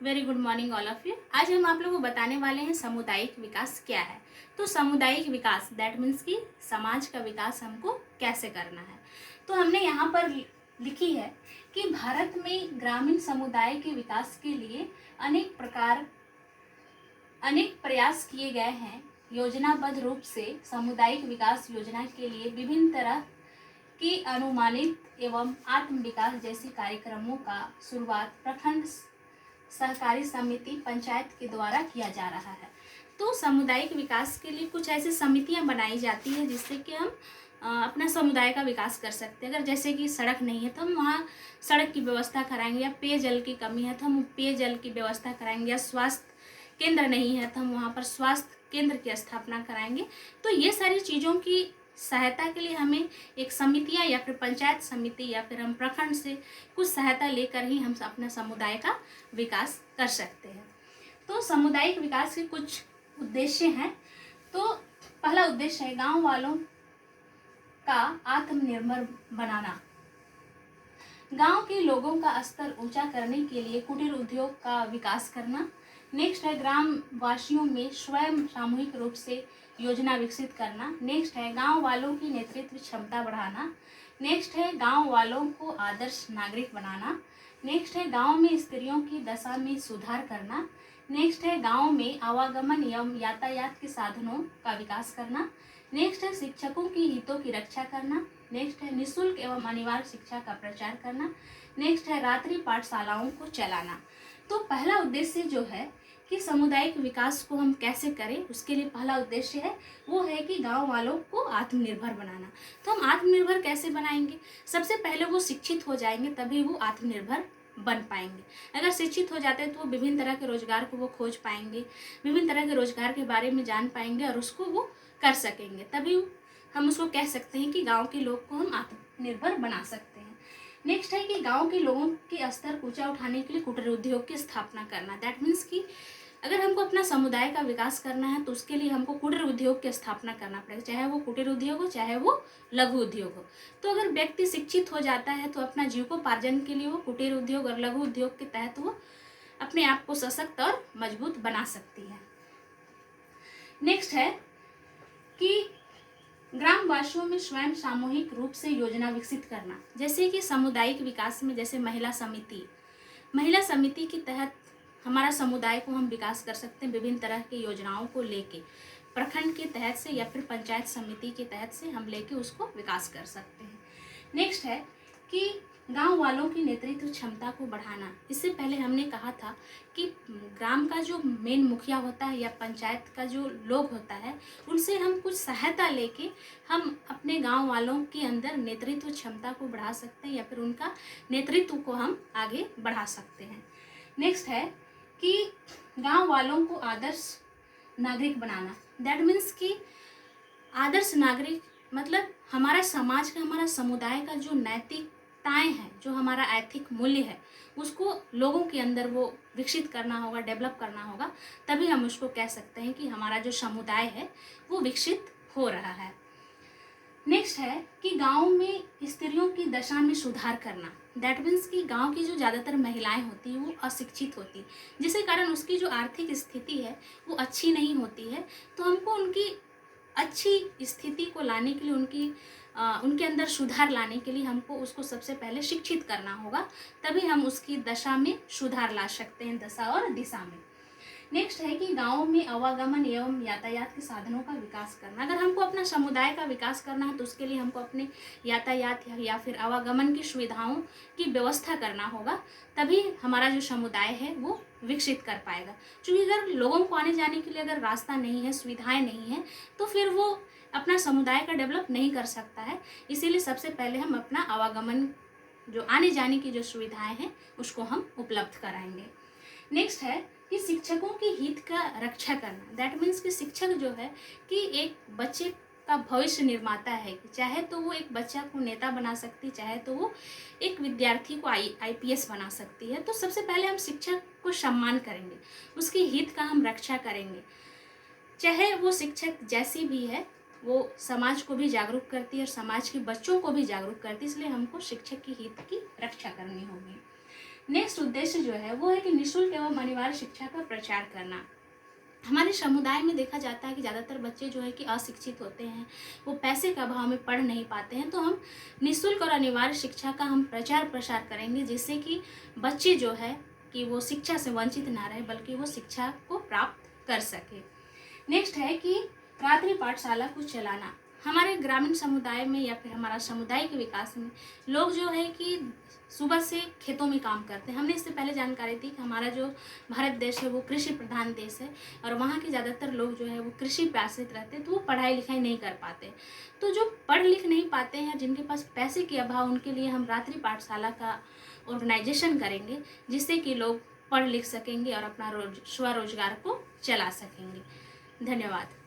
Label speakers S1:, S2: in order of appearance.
S1: Very good morning all of you. आज हम आप लोगों को बताने वाले हैं सामुदायिक विकास क्या है। तो सामुदायिक विकास दैट मीन्स कि समाज का विकास हमको कैसे करना है। तो हमने यहाँ पर लिखी है कि भारत में ग्रामीण समुदाय के विकास के लिए अनेक प्रयास किए गए हैं। योजनाबद्ध रूप से सामुदायिक विकास योजना के लिए विभिन्न तरह की अनुमानित एवं आत्म विकास जैसे कार्यक्रमों का शुरुआत प्रखंड सहकारी समिति पंचायत के द्वारा किया जा रहा है। तो सामुदायिक विकास के लिए कुछ ऐसी समितियां बनाई जाती हैं जिससे कि हम अपना समुदाय का विकास कर सकते हैं। अगर जैसे कि सड़क नहीं है तो हम वहाँ सड़क की व्यवस्था कराएंगे, या पेयजल की कमी है तो हम पेयजल की व्यवस्था कराएंगे, या स्वास्थ्य केंद्र नहीं है तो हम वहाँ पर स्वास्थ्य केंद्र की स्थापना कराएंगे। तो ये सारी चीज़ों की सहायता के लिए हमें एक समितियां या फिर पंचायत समिति या फिर हम प्रखंड से कुछ सहायता लेकर ही हम अपने समुदाय का विकास कर सकते हैं। तो सामुदायिक विकास के कुछ उद्देश्य हैं। तो पहला उद्देश्य है गांव वालों का आत्मनिर्भर बनाना। गांव के लोगों का स्तर ऊंचा करने के लिए कुटीर उद्योग का विकास करना। नेक्स्ट है ग्राम वासियों में स्वयं सामूहिक रूप से योजना विकसित करना। नेक्स्ट है गांव वालों की नेतृत्व क्षमता बढ़ाना। नेक्स्ट है गांव वालों को आदर्श नागरिक बनाना। नेक्स्ट है गांव में स्त्रियों की दशा में सुधार करना। नेक्स्ट है गांव में आवागमन एवं यातायात के साधनों का विकास करना। नेक्स्ट है शिक्षकों की हितों की रक्षा करना। नेक्स्ट है निःशुल्क एवं अनिवार्य शिक्षा का प्रचार करना। नेक्स्ट है रात्रि पाठशालाओं को चलाना। तो पहला उद्देश्य जो है कि सामुदायिक विकास को हम कैसे करें, उसके लिए पहला उद्देश्य है वो है कि गांव वालों को आत्मनिर्भर बनाना। तो हम आत्मनिर्भर कैसे बनाएंगे? सबसे पहले वो शिक्षित हो जाएंगे तभी वो आत्मनिर्भर बन पाएंगे। अगर शिक्षित हो जाते हैं तो वो विभिन्न तरह के रोजगार को वो खोज पाएंगे, विभिन्न तरह के रोजगार के बारे में जान पाएंगे और उसको वो कर सकेंगे। तभी हम उसको कह सकते हैं कि गाँव के लोग को हम आत्मनिर्भर बना सकते हैं। नेक्स्ट है कि गांव के लोगों के स्तर ऊंचा उठाने के लिए कुटीर उद्योग की स्थापना करना। दैट मीन्स कि अगर हमको अपना समुदाय का विकास करना है तो उसके लिए हमको कुटीर उद्योग की स्थापना करना पड़ेगा, चाहे वो कुटीर उद्योग हो चाहे वो लघु उद्योग हो। तो अगर व्यक्ति शिक्षित हो जाता है तो अपना जीविकोपार्जन के लिए वो कुटीर उद्योग और लघु उद्योग के तहत वो अपने आप को सशक्त और मजबूत बना सकती है। नेक्स्ट है कि ग्रामवासियों में स्वयं सामूहिक रूप से योजना विकसित करना। जैसे कि सामुदायिक विकास में जैसे महिला समिति के तहत हमारा समुदाय को हम विकास कर सकते हैं। विभिन्न तरह की योजनाओं को लेके प्रखंड के तहत से या फिर पंचायत समिति के तहत से हम लेके उसको विकास कर सकते हैं। नेक्स्ट है कि गांव वालों की नेतृत्व क्षमता को बढ़ाना। इससे पहले हमने कहा था कि ग्राम का जो मेन मुखिया होता है या पंचायत का जो लोग होता है उनसे हम कुछ सहायता लेके हम अपने गांव वालों के अंदर नेतृत्व क्षमता को बढ़ा सकते हैं या फिर उनका नेतृत्व को हम आगे बढ़ा सकते हैं। नेक्स्ट है कि गांव वालों को आदर्श नागरिक बनाना। दैट मीन्स कि आदर्श नागरिक मतलब हमारा समाज का, हमारा समुदाय का जो नैतिकताएं हैं, जो हमारा एथिक मूल्य है, उसको लोगों के अंदर वो विकसित करना होगा, डेवलप करना होगा। तभी हम उसको कह सकते हैं कि हमारा जो समुदाय है वो विकसित हो रहा है। नेक्स्ट है कि गांव में स्त्रियों की दशा में सुधार करना। दैट मीन्स कि गांव की जो ज़्यादातर महिलाएं होती हैं वो अशिक्षित होती हैं, जिसके कारण उसकी जो आर्थिक स्थिति है वो अच्छी नहीं होती है। तो हमको उनकी अच्छी स्थिति को लाने के लिए उनके अंदर सुधार लाने के लिए हमको उसको सबसे पहले शिक्षित करना होगा, तभी हम उसकी दशा में सुधार ला सकते हैं, दशा और दिशा में। नेक्स्ट है कि गाँव में आवागमन एवं यातायात के साधनों का विकास करना। अगर हमको अपना समुदाय का विकास करना है तो उसके लिए हमको अपने यातायात या फिर आवागमन की सुविधाओं की व्यवस्था करना होगा, तभी हमारा जो समुदाय है वो विकसित कर पाएगा। क्योंकि अगर लोगों को आने जाने के लिए अगर रास्ता नहीं है, सुविधाएं नहीं है, तो फिर वो अपना समुदाय का डेवलप नहीं कर सकता है। इसीलिए सबसे पहले हम अपना आवागमन, जो आने जाने की जो सुविधाएं हैं, उसको हम उपलब्ध कराएंगे। नेक्स्ट है कि शिक्षकों के हित का रक्षा करना। दैट मीन्स कि शिक्षक जो है कि एक बच्चे का भविष्य निर्माता है। चाहे तो वो एक बच्चा को नेता बना सकती है, चाहे तो वो एक विद्यार्थी को IPS बना सकती है। तो सबसे पहले हम शिक्षक को सम्मान करेंगे, उसके हित का हम रक्षा करेंगे। चाहे वो शिक्षक जैसी भी है, वो समाज को भी जागरूक करती है और समाज के बच्चों को भी जागरूक करती है, इसलिए हमको शिक्षक के हित की रक्षा करनी होगी। नेक्स्ट उद्देश्य जो है वो है कि निःशुल्क एवं अनिवार्य शिक्षा का प्रचार करना। हमारे समुदाय में देखा जाता है कि ज़्यादातर बच्चे जो है कि अशिक्षित होते हैं, वो पैसे का अभाव में पढ़ नहीं पाते हैं। तो हम निःशुल्क और अनिवार्य शिक्षा का हम प्रचार प्रसार करेंगे, जिससे कि बच्चे जो है कि वो शिक्षा से वंचित ना रहे, बल्कि वो शिक्षा को प्राप्त कर सके। नेक्स्ट है कि रात्रि पाठशाला को चलाना। हमारे ग्रामीण समुदाय में या फिर हमारा सामुदायिक विकास में लोग जो है कि सुबह से खेतों में काम करते हैं। हमने इससे पहले जानकारी दी कि हमारा जो भारत देश है वो कृषि प्रधान देश है, और वहाँ के ज़्यादातर लोग जो है वो कृषि पे आश्रित रहते हैं, तो वो पढ़ाई लिखाई नहीं कर पाते। तो जो पढ़ लिख नहीं पाते हैं, जिनके पास पैसे के अभाव, उनके लिए हम रात्रि पाठशाला का ऑर्गेनाइजेशन करेंगे, जिससे कि लोग पढ़ लिख सकेंगे और अपना स्वरोजगार को चला सकेंगे। धन्यवाद।